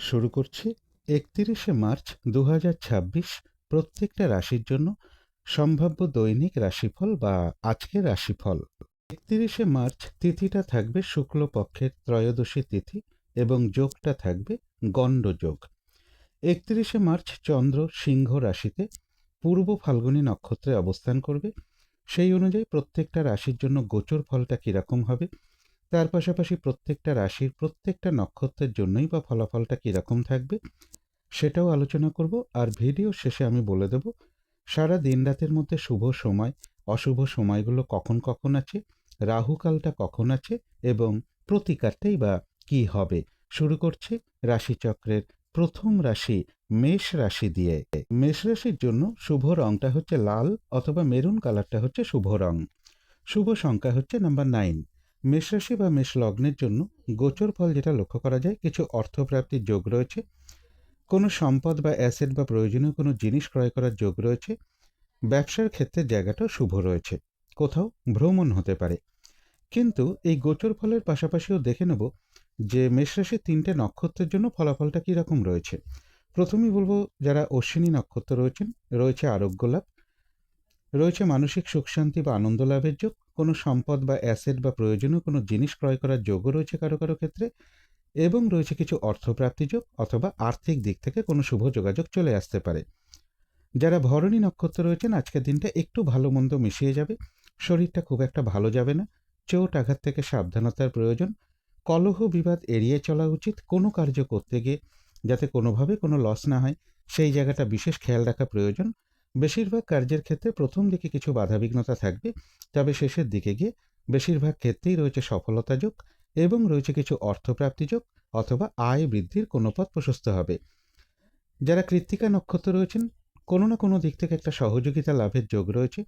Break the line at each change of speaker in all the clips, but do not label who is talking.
শুরু করছি ৩১ মার্চ ২০২৬ প্রত্যেকটা রাশির জন্য সম্ভাব্য দৈনিক রাশিফল বা আজকের রাশিফল। ৩১ মার্চ তিথিটা থাকবে শুক্লপক্ষের ত্রয়োদশী তিথি এবং যোগটা থাকবে গণ্ড যোগ। ৩১ মার্চ চন্দ্র সিংহ রাশিতে পূর্ব ফাল্গুনী নক্ষত্রে অবস্থান করবে। সেই অনুযায়ী প্রত্যেকটা রাশির জন্য গোচর ফলটা কীরকম হবে, তার পাশাপাশি প্রত্যেকটা রাশির প্রত্যেকটা নক্ষত্রের জন্যই বা ফলাফলটা কীরকম থাকবে সেটাও আলোচনা করব। আর ভিডিও শেষে আমি বলে দেব সারা দিন রাতের মধ্যে শুভ সময় অশুভ সময়গুলো কখন কখন আছে, রাহুকালটা কখন আছে এবং প্রতিকারটাই বা কী হবে। শুরু করছি রাশিচক্রের প্রথম রাশি মেষ রাশি দিয়ে। মেষ রাশির জন্য শুভ রংটা হচ্ছে লাল অথবা মেরুন কালারটা হচ্ছে শুভ রং। শুভ সংখ্যা হচ্ছে নাম্বার 9। মেষরাশি বা মেষ লগ্নের জন্য গোচর ফল যেটা লক্ষ্য করা যায়, কিছু অর্থপ্রাপ্তির যোগ রয়েছে, কোনো সম্পদ বা অ্যাসেট বা প্রয়োজনীয় কোনো জিনিস ক্রয় করার যোগ রয়েছে, ব্যবসার ক্ষেত্রে জায়গাটাও শুভ রয়েছে, কোথাও ভ্রমণ হতে পারে। কিন্তু এই গোচর ফলের পাশাপাশিও দেখে নেব যে মেষরাশির 3টে নক্ষত্রের জন্য ফলাফলটা কীরকম রয়েছে। প্রথমেই বলবো যারা অশ্বিনী নক্ষত্র রয়েছেন, রয়েছে আরোগ্য লাভ, রয়েছে মানসিক সুখ শান্তি বা আনন্দ লাভের যোগ, কোনো সম্পদ বা অ্যাসেট বা প্রয়োজনীয় কোনো জিনিস ক্রয় করার যোগও রয়েছে কারো কারো ক্ষেত্রে, এবং রয়েছে কিছু অর্থপ্রাপ্তি যোগ অথবা আর্থিক দিক থেকে কোনো শুভ যোগাযোগ চলে আসতে পারে। যারা ভরণী নক্ষত্র রয়েছেন আজকের দিনটা একটু ভালো মন্দ মিশিয়ে যাবে, শরীরটা খুব একটা ভালো যাবে না, চোট আঘাত থেকে সাবধানতার প্রয়োজন, কলহ বিবাদ এড়িয়ে চলা উচিত, কোনো কার্য করতে গিয়ে যাতে কোনোভাবে কোনো লস না হয় সেই জায়গাটা বিশেষ খেয়াল রাখা প্রয়োজন। বেশিরভাগ কার্যের ক্ষেত্রে প্রথম দিকে কিছু বাধাবিঘ্নতা থাকবে, তবে শেষের দিকে গিয়ে বেশিরভাগ ক্ষেত্রেই রয়েছে সফলতা যোগ এবং রয়েছে কিছু অর্থপ্রাপ্তি যোগ অথবা আয় বৃদ্ধির কোনো পথ প্রশস্ত হবে। যারা কৃত্তিকা নক্ষত্র রয়েছেন কোনো না কোনো দিক থেকে একটা সহযোগিতা লাভের যোগ রয়েছে,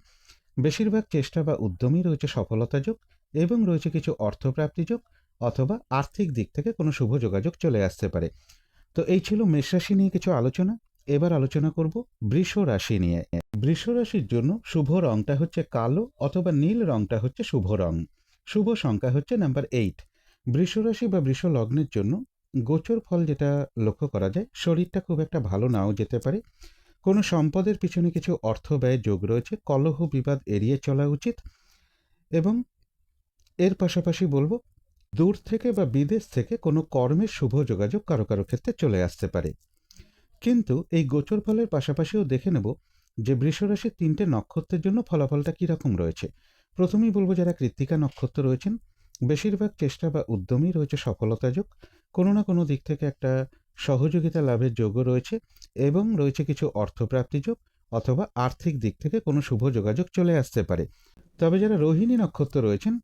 বেশিরভাগ চেষ্টা বা উদ্যমই রয়েছে সফলতা যোগ এবং রয়েছে কিছু অর্থপ্রাপ্তি যোগ অথবা আর্থিক দিক থেকে কোনো শুভ যোগাযোগ চলে আসতে পারে। তো এই ছিল মেষ রাশি নিয়ে কিছু আলোচনা। এবার আলোচনা করব বৃষ রাশি নিয়ে। বৃষ রাশির জন্য শুভ রংটা হচ্ছে কালো অথবা নীল রংটা হচ্ছে শুভ রং। শুভ সংখ্যা হচ্ছে নাম্বার 8। বৃষ রাশি বা বৃষ লগ্নের জন্য গোচর ফল যেটা লক্ষ্য করা যায়, শরীরটা খুব একটা ভালো নাও যেতে পারে, কোনো সম্পদের পিছনে কিছু অর্থ ব্যয় যোগ রয়েছে, কলহ বিবাদ এড়িয়ে চলা উচিত, এবং এর পাশাপাশি বলবো দূর থেকে বা বিদেশ থেকে কোনো কর্মের শুভ যোগাযোগ কারো কারো ক্ষেত্রে চলে আসতে পারে। কিন্তু এই গোচর ফলের পাশাপাশিও দেখে নেব যে বৃষরাশির 3টে নক্ষত্রের জন্য ফলাফলটা কীরকম রয়েছে। প্রথমেই বলবো যারা কৃত্তিকা নক্ষত্র রয়েছেন, বেশিরভাগ চেষ্টা বা উদ্যমই রয়েছে সফলতা যোগ, কোনো না কোনো দিক থেকে একটা সহযোগিতা লাভের যোগও রয়েছে এবং রয়েছে কিছু অর্থপ্রাপ্তি যোগ অথবা আর্থিক দিক থেকে কোনো শুভ যোগাযোগ চলে আসতে পারে। তবে যারা রোহিণী নক্ষত্র রয়েছেন,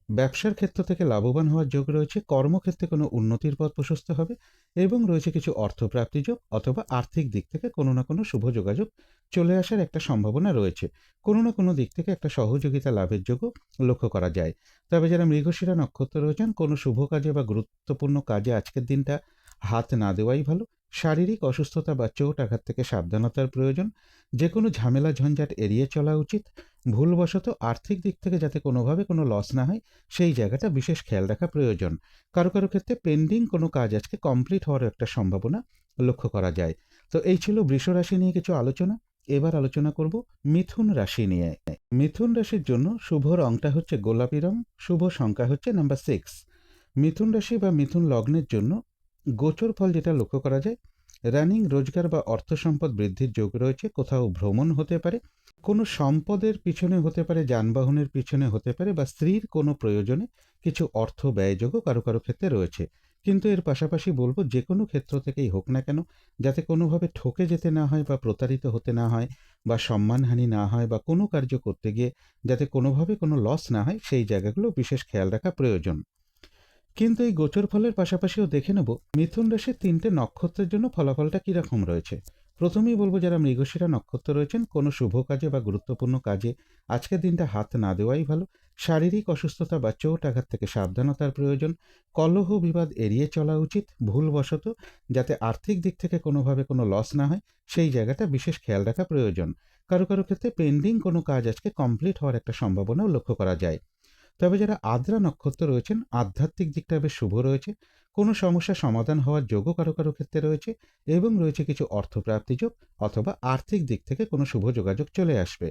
ব্যবসার ক্ষেত্র থেকে লাভবান হওয়ার যোগ রয়েছে, কর্মক্ষেত্রে কোনো উন্নতির পথ প্রশস্ত হবে এবং রয়েছে কিছু অর্থপ্রাপ্তি যোগ অথবা আর্থিক দিক থেকে কোনো না কোনো শুভ যোগাযোগ চলে আসার একটা সম্ভাবনা রয়েছে, কোনো না কোনো দিক থেকে একটা সহযোগিতা লাভের যোগও লক্ষ্য করা যায়। তবে যারা মৃগশিরা নক্ষত্র রয়েছেন, কোনো শুভ কাজে বা গুরুত্বপূর্ণ কাজে আজকের দিনটা হাত না দেওয়াই ভালো। শারীরিক অসুস্থতা বা চোট আঘাত থেকে সাবধানতার প্রয়োজন, যে কোনো ঝামেলা ঝঞ্ঝাট এড়িয়ে চলা উচিত, ভুলবশত আর্থিক দিক থেকে যাতে কোনোভাবে কোনো লস না হয় সেই জায়গাটা বিশেষ খেয়াল রাখা প্রয়োজন। কারো কারো ক্ষেত্রে পেন্ডিং কোনো কাজ আজকে কমপ্লিট হওয়ার একটা সম্ভাবনা লক্ষ্য করা যায়। তো এই ছিল বৃষ রাশি নিয়ে কিছু আলোচনা। এবার আলোচনা করব মিথুন রাশি নিয়ে। মিথুন রাশির জন্য শুভ রংটা হচ্ছে গোলাপি রং, শুভ সংখ্যা হচ্ছে নাম্বার 6। মিথুন রাশি বা মিথুন লগ্নের জন্য গোচর ফল যেটা লক্ষ্য করা যায়, রানিং রোজগার বা অর্থ সম্পদ বৃদ্ধির যোগ রয়েছে, কোথাও ভ্রমণ হতে পারে, কোনো সম্পদের পিছনে হতে পারে, যানবাহনের পিছনে হতে পারে, বা স্ত্রীর কোনো প্রয়োজনে কিছু অর্থ ব্যয়যোগও কারো কারো ক্ষেত্রে রয়েছে। কিন্তু এর পাশাপাশি বলবো যে কোনো ক্ষেত্র থেকেই হোক না কেন যাতে কোনোভাবে ঠকে যেতে না হয় বা প্রতারিত হতে না হয় বা সম্মানহানি না হয় বা কোনো কার্য করতে গিয়ে যাতে কোনোভাবে কোনো লস না হয় সেই জায়গাগুলো বিশেষ খেয়াল রাখা প্রয়োজন। কিন্তু এই গোচর ফলের পাশাপাশিও দেখে নেব মিথুন রাশির 3টে নক্ষত্রের জন্য ফলাফলটা কীরকম রয়েছে। প্রথমেই বলবো যারা মৃগশিরা নক্ষত্র রয়েছেন, কোনো শুভ কাজে বা গুরুত্বপূর্ণ কাজে আজকের দিনটা হাত না দেওয়াই ভালো। শারীরিক অসুস্থতা বা চোট আঘাত থেকে সাবধানতার প্রয়োজন, কলহ বিবাদ এড়িয়ে চলা উচিত, ভুলবশত যাতে আর্থিক দিক থেকে কোনোভাবে কোনো লস না হয় সেই জায়গাটা বিশেষ খেয়াল রাখা প্রয়োজন। কারো কারো ক্ষেত্রে পেন্ডিং কোনো কাজ আজকে কমপ্লিট হওয়ার একটা সম্ভাবনাও লক্ষ্য করা যায়। তবে যারা আদ্রা নক্ষত্র রয়েছেন, আধ্যাত্মিক দিকটা বেশ শুভ রয়েছে। কোনো সমস্যা সমাধান হওয়ার যোগও কারো কারো ক্ষেত্রে রয়েছে এবং রয়েছে কিছু অর্থপ্রাপ্তি যোগ অথবা আর্থিক দিক থেকে কোনো শুভ যোগাযোগ চলে আসবে।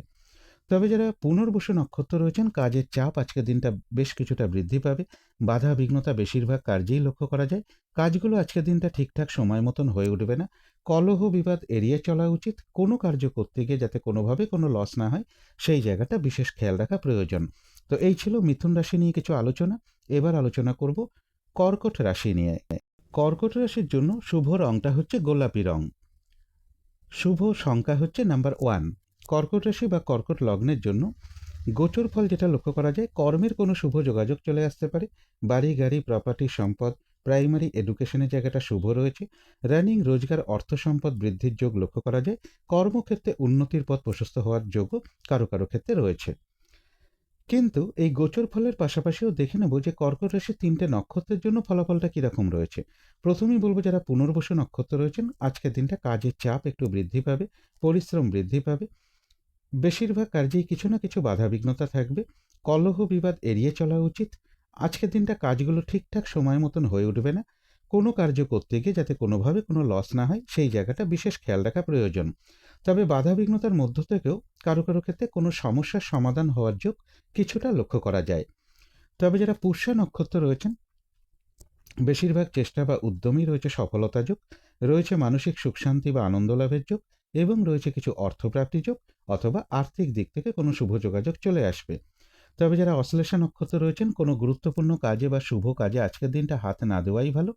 তবে যারা পুনর্বসু নক্ষত্র রয়েছেন, কাজের চাপ আজকের দিনটা বেশ কিছুটা বৃদ্ধি পাবে। বাধা বিঘ্নতা বেশিরভাগ কার্যেই লক্ষ্য করা যায়। কাজগুলো আজকের দিনটা ঠিকঠাক সময় মতন হয়ে উঠবে না। কলহ বিবাদ এড়িয়ে চলা উচিত। কোনো কার্য করতে গিয়ে যাতে কোনোভাবে কোনো লস না হয়, সেই জায়গাটা বিশেষ খেয়াল রাখা প্রয়োজন। তো এই ছিল মিথুন রাশি নিয়ে কিছু আলোচনা। এবার আলোচনা করব কর্কট রাশি নিয়ে। কর্কট রাশির জন্য শুভ রংটা হচ্ছে গোলাপি রং। শুভ সংখ্যা হচ্ছে নাম্বার 1। কর্কট রাশি বা কর্কট লগ্নের জন্য গোচর ফল যেটা লক্ষ্য করা যায়, কর্মের কোনো শুভ যোগাযোগ চলে আসতে পারে। বাড়ি গাড়ি প্রপার্টি সম্পদ, প্রাইমারি এডুকেশনের জায়গাটা শুভ রয়েছে। রানিং রোজগার অর্থ সম্পদ বৃদ্ধির যোগ লক্ষ্য করা যায়। কর্মক্ষেত্রে উন্নতির পথ প্রশস্ত হওয়ার যোগও কারো কারো ক্ষেত্রে রয়েছে। কিন্তু এই গোচর ফলের পাশাপাশিও দেখে নেব যে কর্কট রাশির 3টে নক্ষত্রের জন্য ফলাফলটা কীরকম রয়েছে। প্রথমেই বলবো যারা পুনর্বসু নক্ষত্র রয়েছেন, আজকের দিনটা কাজের চাপ একটু বৃদ্ধি পাবে, পরিশ্রম বৃদ্ধি পাবে। বেশিরভাগ কার্যেই কিছু না কিছু বাধাবিঘ্নতা থাকবে। কলহ বিবাদ এড়িয়ে চলা উচিত। আজকের দিনটা কাজগুলো ঠিকঠাক সময় মতন হয়ে উঠবে না। কোনো কার্য করতে গিয়ে যাতে কোনোভাবে কোনো লস না হয়, সেই জায়গাটা বিশেষ খেয়াল রাখা প্রয়োজন। তবে বাধাবিঘ্নতার মধ্য থেকেও কারো কারো ক্ষেত্রে কোনো সমস্যার সমাধান হওয়ার যোগ কিছুটা লক্ষ্য করা যায়। তবে যারা পুষ্যা নক্ষত্র রয়েছেন, বেশিরভাগ চেষ্টা বা উদ্যমই রয়েছে সফলতা যোগ, রয়েছে মানসিক সুখ শান্তি বা আনন্দ লাভের যোগ এবং রয়েছে কিছু অর্থপ্রাপ্তি যোগ অথবা আর্থিক দিক থেকে কোনো শুভ যোগাযোগ চলে আসবে। তবে যারা অশ্লেষা নক্ষত্র রয়েছেন, কোনো গুরুত্বপূর্ণ কাজে বা শুভ কাজে আজকের দিনটা হাত না দেওয়াই ভালো।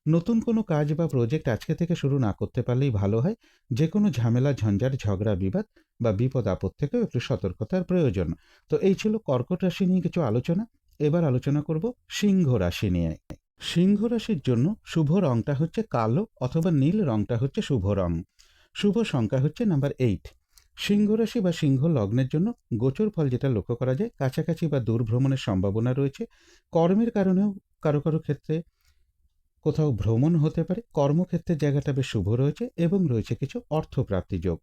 নতুন কোনো কাজ বা প্রজেক্ট আজকে থেকে শুরু না করতে পারলেই ভালো হয়। যে কোনো ঝামেলা ঝঞ্ঝাট ঝগড়া বিবাদ বা বিপদ আপদ থেকেও একটু সতর্কতার প্রয়োজন। তো এই ছিল কর্কট রাশি নিয়ে কিছু আলোচনা। এবার আলোচনা করব সিংহ রাশি নিয়ে। সিংহ রাশির জন্য শুভ রংটা হচ্ছে কালো অথবা নীল রংটা হচ্ছে শুভ রং। শুভ সংখ্যা হচ্ছে নাম্বার 8। সিংহ রাশি বা সিংহ লগ্নের জন্য গোচর ফল যেটা লক্ষ্য করা যায়, কাছাকাছি বা দূর ভ্রমণের সম্ভাবনা রয়েছে। কর্মের কারণেও কারো কারো ক্ষেত্রে কোথাও ভ্রমণ হতে পারে। কর্মক্ষেত্রের জায়গাটা বেশ শুভ রয়েছে এবং রয়েছে কিছু অর্থপ্রাপ্তি যোগ।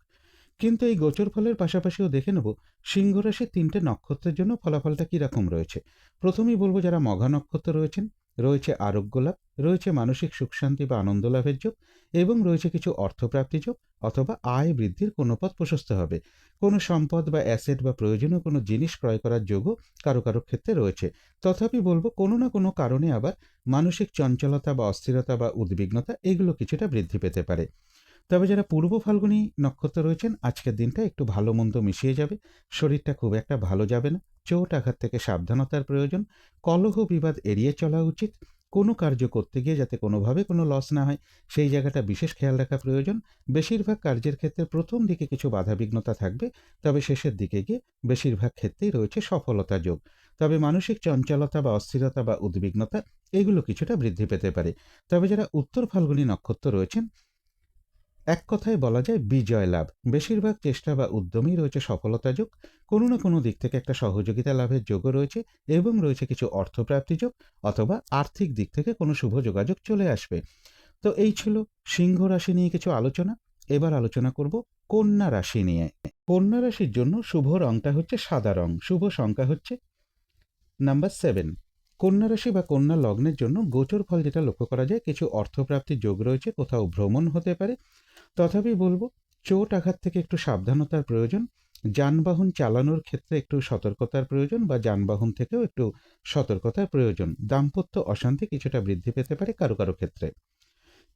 কিন্তু এই গোচর ফলের পাশাপাশিও দেখে নেব সিংহ রাশির 3টে নক্ষত্রের জন্য ফলাফলটা কীরকম রয়েছে। প্রথমেই বলবো যারা মঘা নক্ষত্র রয়েছেন, রয়েছে আরোগ্য লাভ, রয়েছে মানসিক সুখ শান্তি বা আনন্দ লাভের যোগ এবং রয়েছে কিছু অর্থপ্রাপ্তি যোগ অথবা আয় বৃদ্ধির কোনো পথ প্রশস্ত হবে। কোনো সম্পদ বা অ্যাসেট বা প্রয়োজনীয় কোনো জিনিস ক্রয় করার যোগও কারো কারো ক্ষেত্রে রয়েছে। তথাপি বলবো কোনো না কোনো কারণে আবার মানসিক চঞ্চলতা বা অস্থিরতা বা উদ্বিগ্নতা এগুলো কিছুটা বৃদ্ধি পেতে পারে। তবে যারা পূর্ব ফাল্গুনী নক্ষত্র রয়েছেন, আজকের দিনটা একটু ভালো মন্দ মিশিয়ে যাবে। শরীরটা খুব একটা ভালো যাবে না। চোট আঘাত থেকে সাবধানতার প্রয়োজন। কলহ বিবাদ এড়িয়ে চলা উচিত। কোনো কার্য করতে গিয়ে যাতে কোনোভাবে কোনো লস না হয়, সেই জায়গাটা বিশেষ খেয়াল রাখা প্রয়োজন। বেশিরভাগ কার্যের ক্ষেত্রে প্রথম দিকে কিছু বাধাবিঘ্নতা থাকবে, তবে শেষের দিকে গিয়ে বেশিরভাগ ক্ষেত্রেই রয়েছে সফলতা যোগ। তবে মানসিক চঞ্চলতা বা অস্থিরতা বা উদ্বিগ্নতা এগুলো কিছুটা বৃদ্ধি পেতে পারে। তবে যারা উত্তর ফাল্গুনী নক্ষত্র রয়েছেন, এক কথায় বলা যায় বিজয় লাভ। বেশিরভাগ চেষ্টা বা উদ্যমেই রয়েছে সফলতা যোগ। কোনো না কোনো দিক থেকে একটা সহযোগিতা লাভের যোগও রয়েছে এবং রয়েছে কিছু অর্থপ্রাপ্তি যোগ অথবা আর্থিক দিক থেকে কোনো শুভ যোগাযোগ চলে আসবে। তো এই ছিল সিংহ রাশি নিয়ে কিছু আলোচনা। এবার আলোচনা করব কন্যা রাশি নিয়ে। কন্যা রাশির জন্য শুভ রংটা হচ্ছে সাদা রং। শুভ সংখ্যা হচ্ছে নাম্বার 7। কন্যা রাশি বা কন্যা লগ্নের জন্য গোচর ফল যেটা লক্ষ্য করা যায়, কিছু অর্থপ্রাপ্তির যোগ রয়েছে, কোথাও ভ্রমণ হতে পারে। তথাপি বলবো চোট আঘাত থেকে একটু সাবধানতার প্রয়োজন। যানবাহন চালানোর ক্ষেত্রে একটু সতর্কতার প্রয়োজন বা যানবাহন থেকেও একটু সতর্কতার প্রয়োজন। দাম্পত্য অশান্তি কিছুটা বৃদ্ধি পেতে পারে কারো কারো ক্ষেত্রে।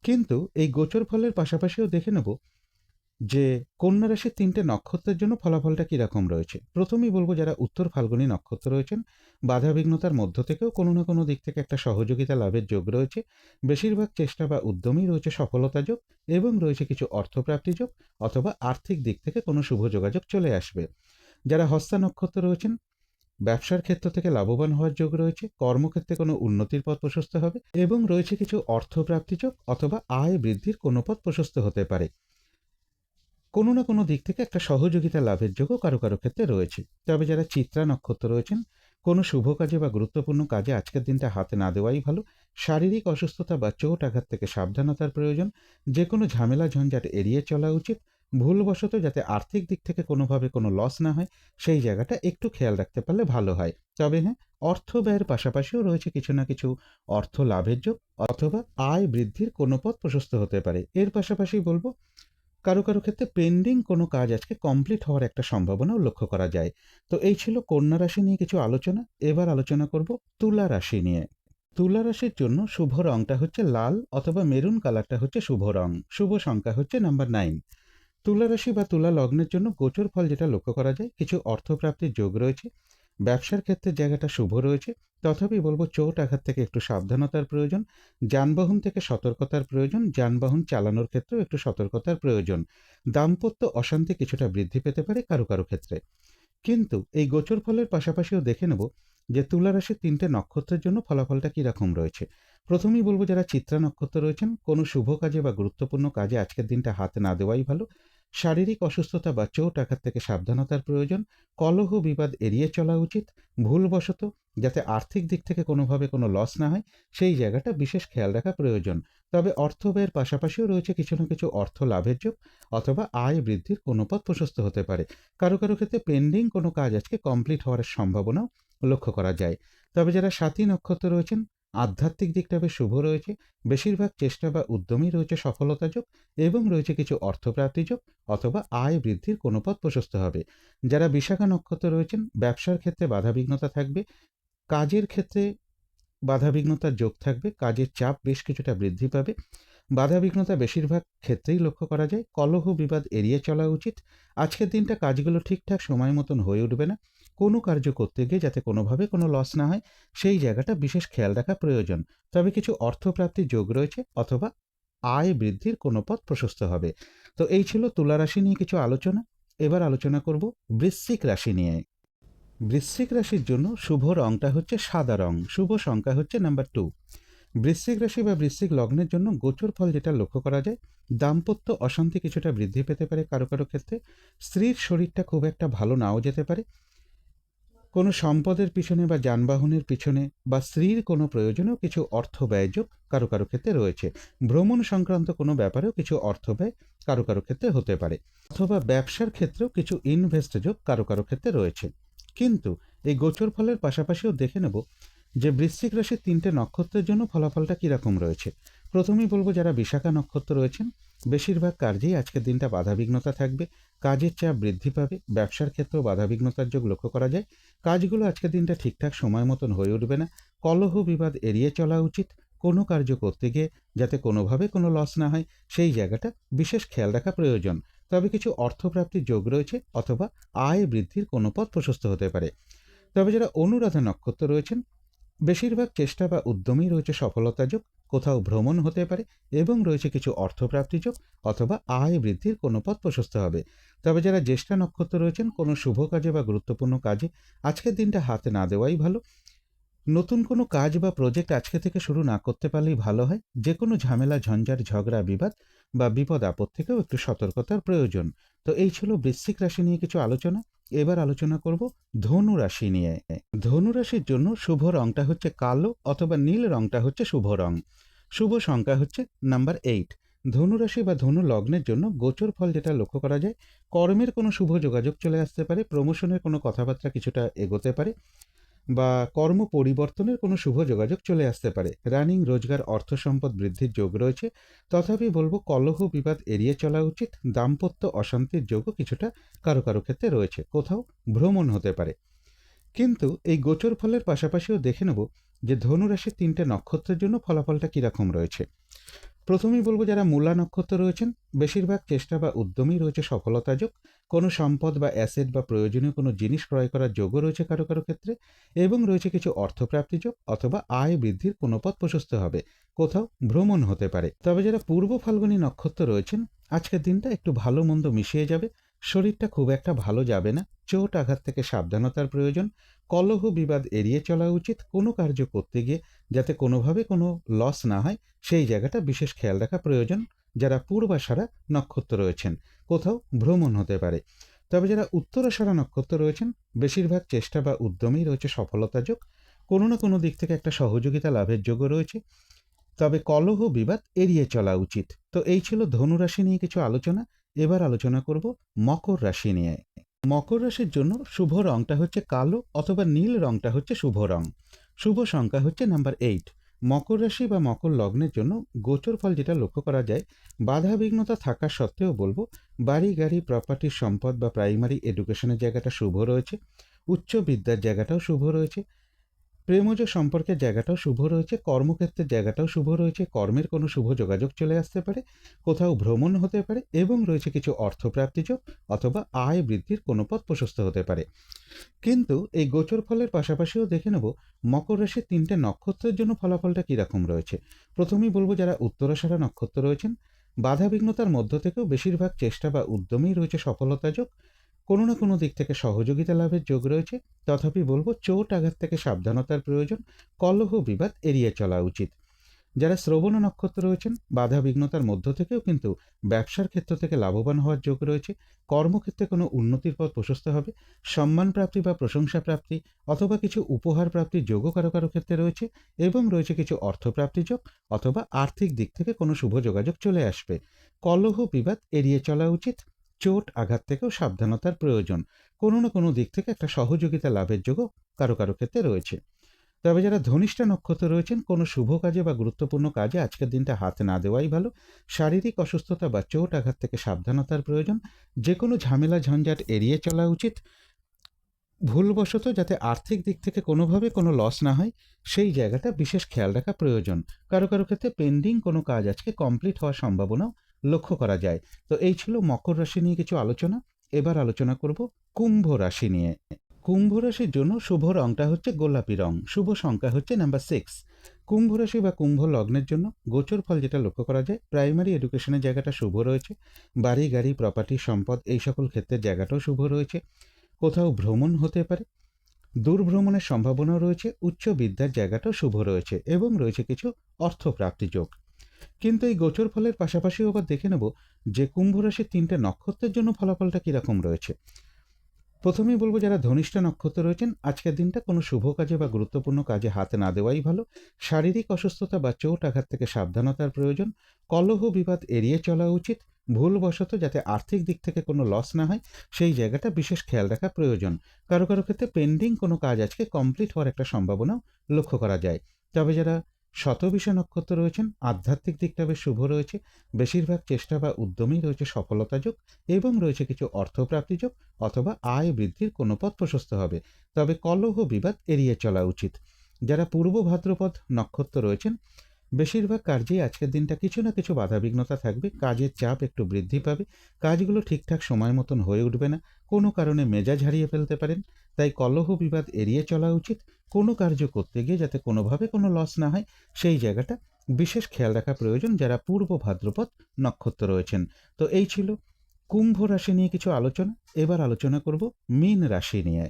কিন্তু এই গোচর ফলের পাশাপাশিও দেখে নেব যে কন্যা রাশির 3টে নক্ষত্রের জন্য ফলাফলটা কীরকম রয়েছে। প্রথমেই বলবো যারা উত্তর ফাল্গুনী নক্ষত্র রয়েছেন, বাধাবিঘ্নতার মধ্য থেকেও কোনো না কোনো দিক থেকে একটা সহযোগিতা লাভের যোগ রয়েছে। বেশিরভাগ চেষ্টা বা উদ্যমেই রয়েছে সফলতা যোগ এবং রয়েছে কিছু অর্থপ্রাপ্তি যোগ অথবা আর্থিক দিক থেকে কোনো শুভ যোগাযোগ চলে আসবে। যারা হস্তা নক্ষত্র রয়েছেন, ব্যবসার ক্ষেত্র থেকে লাভবান হওয়ার যোগ রয়েছে। কর্মক্ষেত্রে কোনো উন্নতির পথ প্রশস্ত হবে এবং রয়েছে কিছু অর্থপ্রাপ্তি যোগ অথবা আয় বৃদ্ধির কোনো পথ প্রশস্ত হতে পারে। কোনো না কোনো দিক থেকে একটা সহযোগিতা লাভের যোগও কারো কারো ক্ষেত্রে রয়েছে। তবে যারা চিত্রা নক্ষত্র রয়েছেন, কোনো শুভ কাজে বা গুরুত্বপূর্ণ কাজে আজকের দিনটা হাতে না দেওয়াই ভালো। শারীরিক অসুস্থতা বা চোট আঘাত থেকে সাবধানতার প্রয়োজন। যে কোনো ঝামেলা ঝঞ্ঝাট এড়িয়ে চলা উচিত। ভুলবশত যাতে আর্থিক দিক থেকে কোনোভাবে কোনো লস না হয় সেই জায়গাটা একটু খেয়াল রাখতে পারলে ভালো হয়। তবে হ্যাঁ, অর্থ ব্যয়ের পাশাপাশিও রয়েছে কিছু না কিছু অর্থ লাভের যোগ অথবা আয় বৃদ্ধির কোনো পথ প্রশস্ত হতে পারে। এর পাশাপাশি বলব কারো ক্ষেত্রে পেন্ডিং কোনো কাজ আজকে কমপ্লিট হওয়ার একটা সম্ভাবনাও লক্ষ্য করা যায়। তো এই ছিল কন্যা রাশি নিয়ে কিছু আলোচনা। এবার আলোচনা করব তুলা রাশি নিয়ে। তুলা রাশির জন্য শুভ রংটা হচ্ছে লাল অথবা মেরুন কালারটা হচ্ছে শুভ রং। শুভ সংখ্যা হচ্ছে নাম্বার 9। তুলা রাশি বা তুলা লগ্নের জন্য গোচর ফল যেটা লক্ষ্য করা যায়, কিছু অর্থপ্রাপ্তির যোগ রয়েছে। ব্যবসার ক্ষেত্রে জায়গাটা শুভ রয়েছে। তথাপি বলবো চোট আঘাত থেকে একটু সাবধানতার প্রয়োজন। যানবাহন থেকে সতর্কতার প্রয়োজন। যানবাহন চালানোর ক্ষেত্রেও একটু সতর্কতার প্রয়োজন। দাম্পত্য অশান্তি কিছুটা বৃদ্ধি পেতে পারে কারো ক্ষেত্রে। কিন্তু এই গোচর ফলের পাশাপাশিও দেখে নেব যে তুলা রাশির 3টে নক্ষত্রের জন্য ফলাফলটা কীরকম রয়েছে। প্রথমেই বলবো যারা চিত্রা নক্ষত্র রয়েছেন, কোনো শুভ কাজে বা গুরুত্বপূর্ণ কাজে আজকের দিনটা হাত না দেওয়াই ভালো। শারীরিক অসুস্থতা বা চোট আঘাত থেকে সাবধানতার প্রয়োজন। কলহ বিবাদ এড়িয়ে চলা উচিত। ভুলবশত যাতে আর্থিক দিক থেকে কোনোভাবে কোনো লস না হয় সেই জায়গাটা বিশেষ খেয়াল রাখা প্রয়োজন। তবে অর্থ ব্যয়ের পাশাপাশিও রয়েছে কিছু না কিছু অর্থ লাভের যোগ অথবা আয় বৃদ্ধির কোনো পথ প্রশস্ত হতে পারে। কারো ক্ষেত্রে পেন্ডিং কোনো কাজ আজকে কমপ্লিট হওয়ার সম্ভাবনাও লক্ষ্য করা যায়। তবে যারা সাথী নক্ষত্র রয়েছেন, আধ্যাত্মিক দিকটা বেশ শুভ রয়েছে। বেশিরভাগ চেষ্টা বা উদ্যমই রয়েছে সফলতা যোগ এবং রয়েছে কিছু অর্থপ্রাপ্তি যোগ অথবা আয় বৃদ্ধির কোনো পথ প্রশস্ত হবে। যারা বিশাখা নক্ষত্র রয়েছেন, ব্যবসার ক্ষেত্রে বাধাবিঘ্নতা থাকবে। কাজের ক্ষেত্রে বাধাবিঘ্নতার যোগ থাকবে। কাজের চাপ বেশ কিছুটা বৃদ্ধি পাবে। বাধাবিঘ্নতা বেশিরভাগ ক্ষেত্রেই লক্ষ্য করা যায়। কলহ বিবাদ এড়িয়ে চলা উচিত। আজকের দিনটা কাজগুলো ঠিকঠাক সময় মতন হয়ে উঠবে না। কোনো কার্য করতে গিয়ে যাতে কোনোভাবে কোনো লস না হয় সেই জায়গাটা বিশেষ খেয়াল রাখা প্রয়োজন। তবে কিছু অর্থপ্রাপ্তির যোগ রয়েছে অথবা আয় বৃদ্ধির কোনো পথ প্রশস্ত হবে। তো এই ছিল তুলা রাশি নিয়ে কিছু আলোচনা। এবার আলোচনা করব বৃশ্চিক রাশি নিয়ে। বৃশ্চিক রাশির জন্য শুভ রংটা হচ্ছে সাদা রং। শুভ সংখ্যা হচ্ছে নাম্বার 2। বৃশ্চিক রাশি বা বৃশ্চিক লগ্নের জন্য গোচর ফল যেটা লক্ষ্য করা যায়, দাম্পত্য অশান্তি কিছুটা বৃদ্ধি পেতে পারে কারো ক্ষেত্রে। স্ত্রীর শরীরটা খুব একটা ভালো নাও যেতে পারে। কোনো সম্পদের পিছনে বা যানবাহনের পিছনে বা স্ত্রীর কোনো প্রয়োজনেও কিছু অর্থ ব্যয়যোগ কারো ক্ষেত্রে রয়েছে। ভ্রমণ সংক্রান্ত কোনো ব্যাপারেও কিছু অর্থ ব্যয় কারো ক্ষেত্রে হতে পারে। অথবা ব্যবসার ক্ষেত্রেও কিছু ইনভেস্ট যোগ কারো ক্ষেত্রে রয়েছে। কিন্তু এই গোচর ফলের পাশাপাশিও দেখে নেব যে বৃশ্চিক রাশির 3টে নক্ষত্রের জন্য ফলাফলটা কীরকম রয়েছে। প্রথমেই বলবো যারা বিশাখা নক্ষত্র রয়েছেন, বেশিরভাগ কার্যেই আজকের দিনটা বাধাবিঘ্নতা থাকবে। কাজের চাপ বৃদ্ধি পাবে। ব্যবসার ক্ষেত্রেও বাধাবিঘ্নতার যোগ লক্ষ্য করা যায়। কাজগুলো আজকের দিনটা ঠিকঠাক সময় মতন হয়ে উঠবে না। কলহ বিবাদ এড়িয়ে চলা উচিত। কোনো কার্য করতে গিয়ে যাতে কোনোভাবে কোনো লস না হয় সেই জায়গাটা বিশেষ খেয়াল রাখা প্রয়োজন। তবে কিছু অর্থপ্রাপ্তির যোগ রয়েছে অথবা আয় বৃদ্ধির কোনো পথ প্রশস্ত হতে পারে। তবে যারা অনুরাধা নক্ষত্র রয়েছেন, বেশিরভাগ চেষ্টা বা উদ্যমেই রয়েছে সফলতা যোগ। কোথাও ভ্রমণ হতে পারে এবং রয়েছে কিছু অর্থপ্রাপ্তি যোগ অথবা আয় বৃদ্ধির কোনো পথ প্রশস্ত হবে। তবে যারা জ্যেষ্ঠা নক্ষত্র রয়েছেন, কোনো শুভ কাজে বা গুরুত্বপূর্ণ কাজে আজকের দিনটা হাতে না দেওয়াই ভালো। নতুন কোনো কাজ বা প্রজেক্ট আজকে থেকে শুরু না করতে পারলেই ভালো হয়। যে কোনো ঝামেলা ঝঞ্ঝাট ঝগড়া বিবাদ বা বিপদ আপদ থেকেও একটু সতর্কতার প্রয়োজন। তো এই ছিল বৃশ্চিক রাশি নিয়ে কিছু আলোচনা। এবার আলোচনা করব ধনু রাশি নিয়ে। ধনু রাশির জন্য শুভ রংটা হচ্ছে কালো অথবা নীল রংটা হচ্ছে শুভ রং। শুভ সংখ্যা হচ্ছে নাম্বার 8। ধনু রাশি বা ধনু লগ্নের জন্য গোচর ফল যেটা লক্ষ্য করা যায়, কর্মের কোনো শুভ যোগাযোগ চলে আসতে পারে। প্রমোশনের কোনো কথাবার্তা কিছুটা এগোতে পারে বা কর্ম পরিবর্তনের কোনো শুভ যোগাযোগ চলে আসতে পারে। রানিং রোজগার অর্থ সম্পদ বৃদ্ধির যোগ রয়েছে। তথাপি বলবো কলহ বিবাদ এড়িয়ে চলা উচিত। দাম্পত্য অশান্তির যোগও কিছুটা কারো ক্ষেত্রে রয়েছে। কোথাও ভ্রমণ হতে পারে। কিন্তু এই গোচর ফলের পাশাপাশিও দেখে নেব যে ধনু রাশির 3টে নক্ষত্রের জন্য ফলাফলটা কীরকম রয়েছে। প্রথমেই বলবো যারা মূলা নক্ষত্র রয়েছেন, বেশিরভাগ চেষ্টা বা উদ্যমেই রয়েছে সফলতা যোগ। কোনো সম্পদ বা অ্যাসেট বা প্রয়োজনীয় কোনো জিনিস ক্রয় করার যোগও রয়েছে কারো ক্ষেত্রে এবং রয়েছে কিছু অর্থপ্রাপ্তি যোগ অথবা আয় বৃদ্ধির কোনো পথ প্রশস্ত হবে। কোথাও ভ্রমণ হতে পারে। তবে যারা পূর্ব ফাল্গুনী নক্ষত্র রয়েছেন, আজকের দিনটা একটু ভালো মন্দ মিশিয়ে যাবে। শরীরটা খুব একটা ভালো যাবে না। চোট আঘাত থেকে সাবধানতার প্রয়োজন। কলহ বিবাদ এড়িয়ে চলা উচিত। কোনো কার্য করতে গিয়ে যাতে কোনোভাবে কোনো লস না হয় সেই জায়গাটা বিশেষ খেয়াল রাখা প্রয়োজন। যারা পূর্বাষাঢ়া নক্ষত্র রয়েছেন, কোথাও ভ্রমণ হতে পারে। তবে যারা উত্তরাষাঢ়া নক্ষত্র রয়েছেন, বেশিরভাগ চেষ্টা বা উদ্যমেই রয়েছে সফলতা যোগ। কোনো না কোনো দিক থেকে একটা সহযোগিতা লাভের যোগও রয়েছে। তবে কলহ বিবাদ এড়িয়ে চলা উচিত। তো এই ছিল ধনুরাশি নিয়ে কিছু আলোচনা। এবার আলোচনা করব মকর রাশি নিয়ে। মকর রাশির জন্য শুভ রংটা হচ্ছে কালো অথবা নীল রংটা হচ্ছে শুভ রং। শুভ সংখ্যা হচ্ছে নাম্বার 8। মকর রাশি বা মকর লগ্নের জন্য গোচর ফল যেটা লক্ষ্য করা যায়, বাধা বিঘ্নতা থাকা সত্ত্বেও বলবো বাড়ি গাড়ি প্রপার্টি সম্পদ বা প্রাইমারি এডুকেশনের জায়গাটা শুভ রয়েছে, উচ্চ বিদ্যার জায়গাটাও শুভ রয়েছে, প্রেমজ সম্পর্কের জায়গাটাও শুভ রয়েছে, কর্মক্ষেত্রের জায়গাটাও শুভ রয়েছে, কর্মের কোনো শুভ যোগাযোগ চলে আসতে পারে, কোথাও ভ্রমণ হতে পারে এবং রয়েছে কিছু অর্থপ্রাপ্তিযোগ অথবা আয় বৃদ্ধির কোনো পথ প্রশস্ত হতে পারে। কিন্তু এই গোচর ফলের পাশাপাশিও দেখে নেব মকর রাশির 3টে নক্ষত্রের জন্য ফলাফলটা কীরকম রয়েছে। প্রথমেই বলবো যারা উত্তরাষাঢ়া নক্ষত্র রয়েছেন, বাধা বিঘ্নতার মধ্য থেকেও বেশিরভাগ চেষ্টা বা উদ্যমেই রয়েছে সফলতা যোগ, কোনো না কোনো দিক থেকে সহযোগিতা লাভের যোগ রয়েছে। তথাপি বলবো চোট আঘাত থেকে সাবধানতার প্রয়োজন, কলহ বিবাদ এড়িয়ে চলা উচিত। যারা শ্রবণ নক্ষত্র রয়েছেন, বাধা বিঘ্নতার মধ্য থেকেও কিন্তু ব্যবসার ক্ষেত্র থেকে লাভবান হওয়ার যোগ রয়েছে, কর্মক্ষেত্রে কোনো উন্নতির পথ প্রশস্ত হবে, সম্মান প্রাপ্তি বা প্রশংসা প্রাপ্তি অথবা কিছু উপহার প্রাপ্তির যোগও কারো কারো ক্ষেত্রে রয়েছে এবং রয়েছে কিছু অর্থপ্রাপ্তি যোগ অথবা আর্থিক দিক থেকে কোনো শুভ যোগাযোগ চলে আসবে। কলহ বিবাদ এড়িয়ে চলা উচিত, চোট আঘাত থেকেও সাবধানতার প্রয়োজন, কোনো না কোনো দিক থেকে একটা সহযোগিতা লাভের যোগও কারো কারো ক্ষেত্রে রয়েছে। তবে যারা ধনিষ্ঠা নক্ষত্র রয়েছেন, কোনো শুভ কাজে বা গুরুত্বপূর্ণ কাজে আজকের দিনটা হাত না দেওয়াই ভালো। শারীরিক অসুস্থতা বা চোট আঘাত থেকে সাবধানতার প্রয়োজন, যে কোনো ঝামেলা ঝঞ্ঝাট এড়িয়ে চলা উচিত। ভুলবশত যাতে আর্থিক দিক থেকে কোনোভাবে কোনো লস না হয় সেই জায়গাটা বিশেষ খেয়াল রাখা প্রয়োজন। কারো কারো ক্ষেত্রে পেন্ডিং কোনো কাজ আজকে কমপ্লিট হওয়ার সম্ভাবনাও লক্ষ্য করা যায়। তো এই ছিল মকর রাশি নিয়ে কিছু আলোচনা। এবার আলোচনা করব কুম্ভ রাশি নিয়ে। কুম্ভ রাশির জন্য শুভ রংটা হচ্ছে গোলাপি রং, শুভ সংখ্যা হচ্ছে নাম্বার 6। কুম্ভ রাশি বা কুম্ভ লগ্নের জন্য গোচর ফল যেটা লক্ষ্য করা যায়, প্রাইমারি এডুকেশনের জায়গাটা শুভ রয়েছে, বাড়ি গাড়ি প্রপার্টি সম্পদ এই সকল ক্ষেত্রের জায়গাটাও শুভ রয়েছে, কোথাও ভ্রমণ হতে পারে, দূরভ্রমণের সম্ভাবনাও রয়েছে, উচ্চ বিদ্যার জায়গাটাও শুভ রয়েছে এবং রয়েছে কিছু অর্থপ্রাপ্তি যোগ। কিন্তু এই গোচর ফলের পাশাপাশিও আবার দেখে নেব যে কুম্ভ রাশির 3টে নক্ষত্রের জন্য ফলাফলটা কীরকম রয়েছে। প্রথমেই বলবো যারা ধনিষ্ঠা নক্ষত্র রয়েছেন, আজকের দিনটা কোনো শুভ কাজে বা গুরুত্বপূর্ণ কাজে হাত না দেওয়াই ভালো। শারীরিক অসুস্থতা বা চোট আঘাত থেকে সাবধানতার প্রয়োজন, কলহ বিবাদ এড়িয়ে চলা উচিত, ভুলবশত যাতে আর্থিক দিক থেকে কোনো লস না হয় সেই জায়গাটা বিশেষ খেয়াল রাখা প্রয়োজন। কারো কারো ক্ষেত্রে পেন্ডিং কোনো কাজ আজকে কমপ্লিট হওয়ার একটা সম্ভাবনাও লক্ষ্য করা যায়। তবে যারা শতবিষা নক্ষত্র রয়েছেন, আধ্যাত্মিক দিকটা বেশ শুভ রয়েছে, বেশিরভাগ চেষ্টা বা উদ্যমেই রয়েছে সফলতা যোগ এবং রয়েছে কিছু অর্থপ্রাপ্তি যোগ অথবা আয় বৃদ্ধির কোনো পথ প্রশস্ত হবে। তবে কলহ বিবাদ এড়িয়ে চলা উচিত। যারা পূর্ব ভাদ্রপদ নক্ষত্র রয়েছেন, বেশিরভাগ কার্যেই আজকের দিনটা কিছু না কিছু বাধাবিঘ্নতা থাকবে, কাজের চাপ একটু বৃদ্ধি পাবে, কাজগুলো ঠিকঠাক সময় মতন হয়ে উঠবে না, কোনো কারণে মেজাজ হারিয়ে ফেলতে পারেন। তাই কলহ বিবাদ এড়িয়ে চলা উচিত। কোনো কার্য করতে গিয়ে যাতে কোনোভাবে কোনো লস না হয় সেই জায়গাটা বিশেষ খেয়াল রাখা প্রয়োজন যারা পূর্ব ভাদ্রপদ নক্ষত্র রয়েছেন। তো এই ছিল কুম্ভ রাশি নিয়ে কিছু আলোচনা। এবার আলোচনা করব মীন রাশি নিয়ে।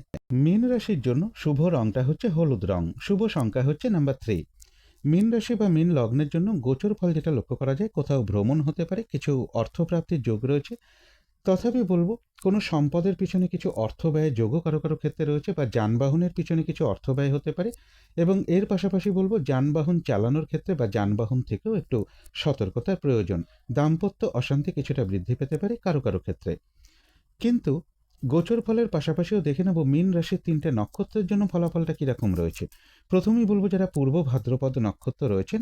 মীন রাশির জন্য শুভ রংটা হচ্ছে হলুদ রং, শুভ সংখ্যা হচ্ছে নাম্বার 3। মীন রাশি বা মীন লগ্নের জন্য গোচর ফল যেটা লক্ষ্য করা যায়, কোথাও ভ্রমণ হতে পারে, কিছু অর্থপ্রাপ্তির যোগ রয়েছে। তথাপি বলবো কোনো সম্পদের পিছনে কিছু অর্থ ব্যয়ের যোগও কারো কারো ক্ষেত্রে রয়েছে বা যানবাহনের পিছনে কিছু অর্থ ব্যয় হতে পারে। এবং এর পাশাপাশি বলবো যানবাহন চালানোর ক্ষেত্রে বা যানবাহন থেকেও একটু সতর্কতার প্রয়োজন। দাম্পত্য অশান্তি কিছুটা বৃদ্ধি পেতে পারে কারো কারো ক্ষেত্রে। কিন্তু গোচর ফলের পাশাপাশিও দেখে নেব মীন রাশির 3টে নক্ষত্রের জন্য ফলাফলটা কীরকম রয়েছে। প্রথমেই বলবো যারা পূর্ব ভাদ্রপদ নক্ষত্র রয়েছেন,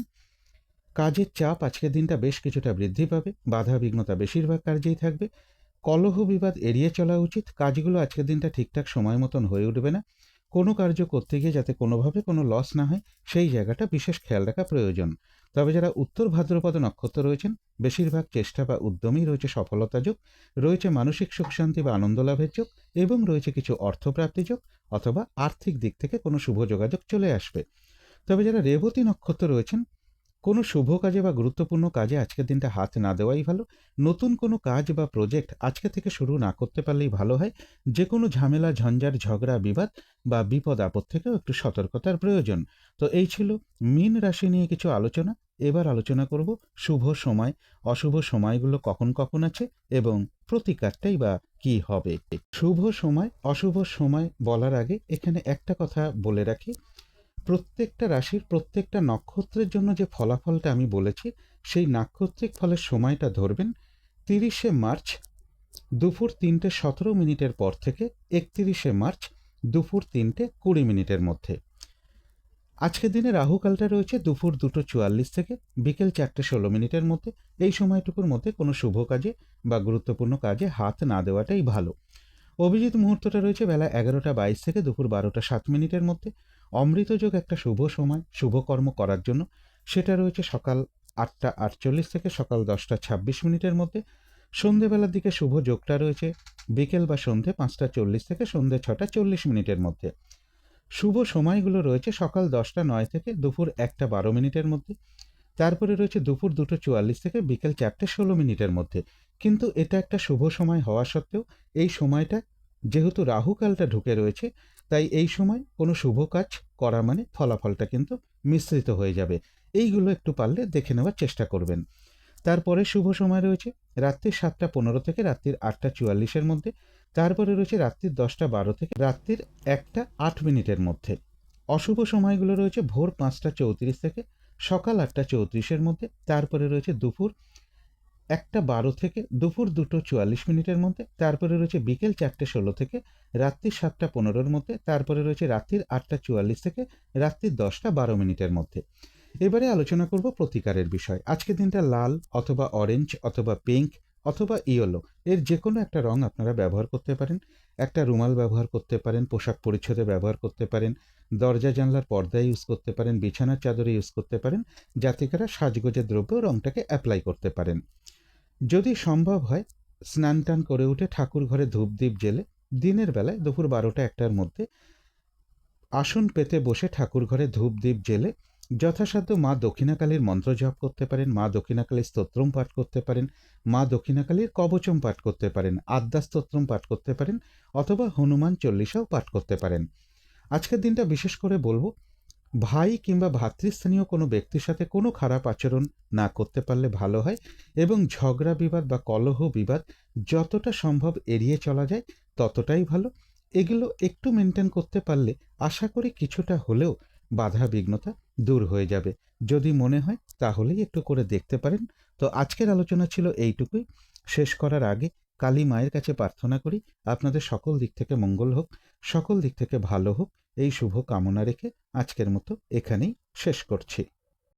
কাজের চাপ আজকের দিনটা বেশ কিছুটা বৃদ্ধি পাবে, বাধা বিঘ্নতা বেশিরভাগ কার্যেই থাকবে, কলহ বিবাদ এড়িয়ে চলা উচিত, কাজগুলো আজকের দিনটা ঠিকঠাক সময় মতন হয়ে উঠবে না, কোনো কার্য করতে গিয়ে যাতে কোনোভাবে কোনো লস না হয় সেই জায়গাটা বিশেষ খেয়াল রাখা প্রয়োজন। তবে যারা উত্তর ভাদ্রপদ নক্ষত্র রয়েছেন, বেশিরভাগ চেষ্টা বা উদ্যমেই রয়েছে সফলতা যোগ, রয়েছে মানসিক সুখ শান্তি বা আনন্দ লাভের যোগ এবং রয়েছে কিছু অর্থপ্রাপ্তি যোগ অথবা আর্থিক দিক থেকে কোনো শুভ যোগাযোগ চলে আসবে। তবে যারা রেবতী নক্ষত্র রয়েছেন, কোনো শুভ কাজে বা গুরুত্বপূর্ণ কাজে আজকের দিনটা হাত না দেওয়াই ভালো। নতুন কোনো কাজ বা প্রজেক্ট আজকে থেকে শুরু না করতে পারলেই ভালো হয়। যে কোনো ঝামেলা ঝঞ্ঝাট ঝগড়া বিবাদ বা বিপদ আপদ থেকেও একটু সতর্কতার প্রয়োজন। তো এই ছিল মীন রাশি নিয়ে কিছু আলোচনা। এবার আলোচনা করব শুভ সময় অশুভ সময়গুলো কখন কখন আছে এবং প্রতিকারটাই বা কি হবে। শুভ সময় অশুভ সময় বলার আগে এখানে একটা কথা বলে রাখি, প্রত্যেকটা রাশির প্রত্যেকটা নক্ষত্রের জন্য যে ফলাফলটা আমি বলেছি সেই নাক্ষত্রিক ফলের সময়টা ধরবেন 30শে মার্চ দুপুর 3:17 পর থেকে 31শে মার্চ দুপুর 3:20 মধ্যে। আজকের দিনে রাহুকালটা রয়েছে দুপুর 2:44 থেকে বিকেল 4:16 মধ্যে। এই সময়টুকুর মধ্যে কোনো শুভ কাজে বা গুরুত্বপূর্ণ কাজে হাত না দেওয়াটাই ভালো। অভিজিৎ মুহূর্তটা রয়েছে বেলা 11:22 থেকে দুপুর 12:07 মধ্যে। অমৃতযোগ একটা শুভ সময় শুভকর্ম করার জন্য, সেটা রয়েছে সকাল 8:48 থেকে সকাল 10:26 মধ্যে। সন্ধেবেলার দিকে শুভ যোগটা রয়েছে বিকেল বা সন্ধে 5:40 থেকে সন্ধে 6:40 মধ্যে। শুভ সময়গুলো রয়েছে সকাল 10:09 থেকে দুপুর 1:12 মধ্যে। তারপরে রয়েছে দুপুর 2:44 থেকে বিকেল 4:16 মধ্যে। কিন্তু এটা একটা শুভ সময় হওয়া সত্ত্বেও এই সময়টা যেহেতু রাহুকালটা ঢুকে রয়েছে, তাই এই সময় কোনো শুভ কাজ করা মানে ফলাফলটা কিন্তু মিশ্রিত হয়ে যাবে। এইগুলো একটু পারলে দেখে নেওয়ার চেষ্টা করবেন। তারপরে শুভ সময় রয়েছে রাত্রির 7:15 থেকে রাত্রির 8:44 মধ্যে। তারপরে রয়েছে রাত্রির 10:12 থেকে রাত্রির 1:08 মধ্যে। অশুভ সময়গুলো রয়েছে ভোর 5:34 থেকে সকাল 8:34 মধ্যে। তারপরে রয়েছে দুপুর 1:12 থেকে দুপুর 2:44 মধ্যে। তারপরে রয়েছে বিকেল 4:16 থেকে রাত্রি 7:15 মধ্যে। তারপরে রয়েছে রাত্রির 8:44 থেকে রাত্রির 10:12 মধ্যে। এবারে আলোচনা করব প্রতিকারের বিষয়। আজকের দিনটা লাল অথবা অরেঞ্জ অথবা পিঙ্ক অথবা ইয়েলো এর যে কোনো একটা রং আপনারা ব্যবহার করতে পারেন। একটা রুমাল ব্যবহার করতে পারেন, পোশাক পরিচ্ছদে ব্যবহার করতে পারেন, দরজা জানলার পর্দায় ইউজ করতে পারেন, বিছানার চাদরে ইউজ করতে পারেন, যাতে করে সাজগোজের দ্রব্য রংটাকে অ্যাপ্লাই করতে পারেন। যদি সম্ভব হয় স্নান টান করে উঠে ঠাকুর ঘরে ধূপদীপ জেলে দিনের বেলায় দুপুর 12টা-1টার মধ্যে আসন পেতে বসে ঠাকুর ঘরে ধূপদীপ জেলে যথাসাধ্য মা দক্ষিণাকালীর মন্ত্র জপ করতে পারেন, মা দক্ষিণাকালীর স্তোত্রম পাঠ করতে পারেন, মা দক্ষিণাকালীর কবচম পাঠ করতে পারেন, আদ্যা স্তোত্রম পাঠ করতে পারেন, অথবা হনুমান চল্লিশাও পাঠ করতে পারেন। আজকের দিনটা বিশেষ করে বলবো ভাই কিংবা ভ্রাতৃস্থানীয় কোনো ব্যক্তির সাথে কোনো খারাপ আচরণ না করতে পারলে ভালো হয়, এবং ঝগড়া বিবাদ বা কলহ বিবাদ যতটা সম্ভব এড়িয়ে চলা যায় ততটাই ভালো। এগুলো একটু মেনটেন করতে পারলে আশা করি কিছুটা হলেও বাধা বিঘ্নতা দূর হয়ে যাবে। যদি মনে হয় তাহলেই একটু করে দেখতে পারেন। তো আজকের আলোচনা ছিল এইটুকুই। শেষ করার আগে কালী মায়ের কাছে প্রার্থনা করি আপনাদের সকল দিক থেকে মঙ্গল হোক, সকল দিক থেকে ভালো হোক, এই শুভ কামনা রেখে আজকের মতো এখানেই শেষ করছি।